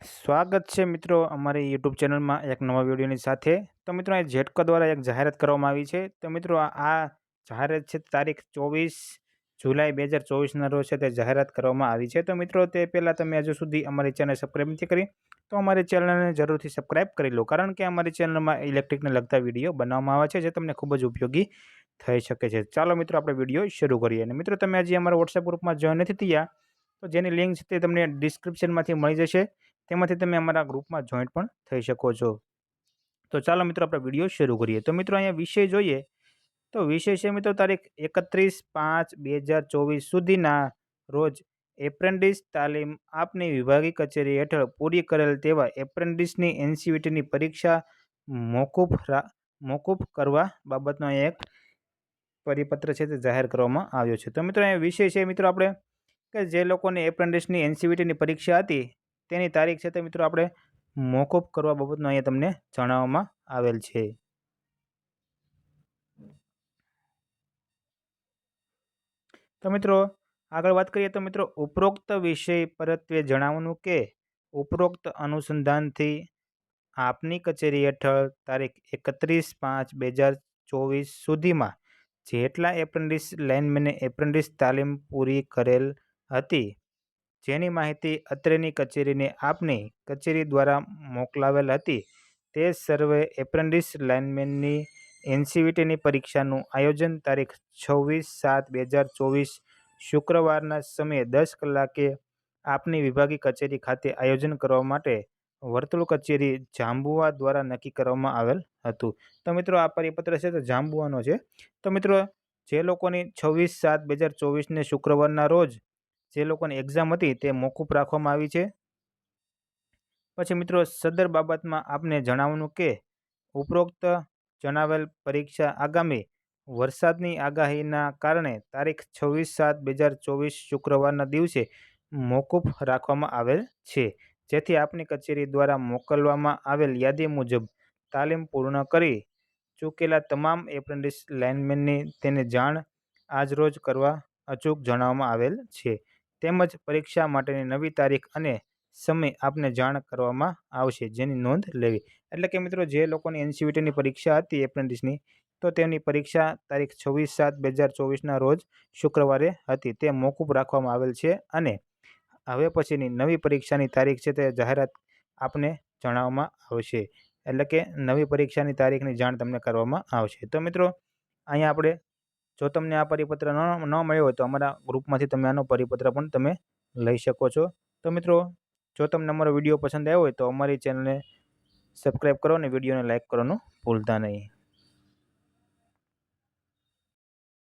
સ્વાગત છે મિત્રો અમારી યુટ્યુબ ચેનલમાં એક નવા વિડીયોની સાથે। તો મિત્રો આ ઝેટકો દ્વારા એક જાહેરાત કરવામાં આવી છે। તો મિત્રો આ જાહેરાત છે તારીખ 24 જુલાઈ 2024ના રોજ છે તે જાહેરાત કરવામાં આવી છે। તો મિત્રો તે પહેલાં તમે હજુ સુધી અમારી ચેનલ સબસ્ક્રાઈબ નથી કરી તો અમારી ચેનલને જરૂરથી સબસ્ક્રાઈબ કરી લો, કારણ કે અમારી ચેનલમાં ઇલેક્ટ્રિકને લગતા વિડીયો બનાવવામાં આવે છે જે તમને ખૂબ જ ઉપયોગી થઈ શકે છે। ચાલો મિત્રો આપણે વિડીયો શરૂ કરીએ। અને મિત્રો તમે હજી અમારા વોટ્સએપ ગ્રુપમાં જોઈન નથી થયા તો જેની લિંક છે તે તમને ડિસ્ક્રિપ્શનમાંથી મળી જશે, તેમાંથી તમે અમારા ગ્રુપમાં જોઈન્ટ પણ થઈ શકો છો। તો ચાલો મિત્રો આપણે વિડીયો શરૂ કરીએ। તો મિત્રો અહીંયા વિષય જોઈએ તો વિષય છે મિત્રો તારીખ 31/5/2024 સુધીના રોજ એપ્રેન્ટિસ તાલીમ આપની વિભાગીય કચેરી હેઠળ પૂરી કરેલ તેવા એપ્રેન્ટિસની એનસીવીટીની પરીક્ષા મોકૂફ કરવા બાબતનો એક પરિપત્ર છે તે જાહેર કરવામાં આવ્યો છે। તો મિત્રો અહીંયા વિષય છે મિત્રો આપણે કે જે લોકોને એપ્રેન્ટિસની એનસીવીટીની પરીક્ષા હતી તેની તારીખ છે તે મિત્રો આપણે મોકૂફ કરવા બાબતનો અહીંયા તમને જણાવવામાં આવેલ છે। તો મિત્રો આગળ વાત કરીએ તો મિત્રો ઉપરોક્ત વિષય પરત્વે જણાવવાનું કે ઉપરોક્ત અનુસંધાનથી આપની કચેરી હેઠળ તારીખ 31/5/2024 સુધીમાં જેટલા એપ્રેન્ટિસ લાઇનમેને એપ્રેન્ટિસ તાલીમ પૂરી કરેલ હતી જેની માહિતી અત્રેની કચેરીને આપની કચેરી દ્વારા મોકલાવેલ હતી તે સર્વે એપ્રેન્ટિસ લાઇનમેનની એનસીવીટીની પરીક્ષાનું આયોજન તારીખ 26/7/2024 શુક્રવારના સમયે 10 કલાકે આપની વિભાગીય કચેરી ખાતે આયોજન કરવા માટે વર્તુળ કચેરી જાંબુઆ દ્વારા નક્કી કરવામાં આવેલ હતું। તો મિત્રો આ પરિપત્ર છે તો જાંબુઆનો છે। તો મિત્રો જે લોકોની 26/7/2024ને શુક્રવારના રોજ જે લોકોની એક્ઝામ હતી તે મોકૂફ રાખવામાં આવી છે। પછી મિત્રો સદર બાબતમાં આપને જણાવવાનું કે ઉપરોક્ત જણાવેલ પરીક્ષા આગામી વરસાદની આગાહીના કારણે તારીખ 26/7/2024 શુક્રવારના દિવસે મોકૂફ રાખવામાં આવેલ છે, જેથી આપની કચેરી દ્વારા મોકલવામાં આવેલ યાદી મુજબ તાલીમ પૂર્ણ કરી ચૂકેલા તમામ એપ્રેન્ટિસ લાઇનમેનની તેને જાણ આજરોજ કરવા અચૂક જણાવવામાં આવેલ છે, તેમજ પરીક્ષા માટેની નવી તારીખ અને સમય આપને જાણ કરવામાં આવશે જેની નોંધ લેવી। એટલે કે મિત્રો જે લોકોની એનસીવીટીની પરીક્ષા હતી એપ્રેન્ટિસની તો તેમની પરીક્ષા તારીખ 26/7/2024ના રોજ શુક્રવારે હતી તે મોકૂફ રાખવામાં આવેલ છે અને હવે પછીની નવી પરીક્ષાની તારીખ છે તે જાહેરાત આપને જણાવવામાં આવશે। એટલે કે નવી પરીક્ષાની તારીખની જાણ તમને કરવામાં આવશે। તો મિત્રો અહીંયા આપણે જો તમને આ પરિપત્ર ન મળ્યો હોય તો અમારા ગ્રુપમાંથી તમે આનો પરિપત્ર પણ તમે લઈ શકો છો। તો મિત્રો જો તમને અમારો વિડીયો પસંદ આવ્યો હોય તો અમારી ચેનલને સબસ્ક્રાઈબ કરો અને વિડીયોને લાઇક કરવાનું ભૂલતા નહીં।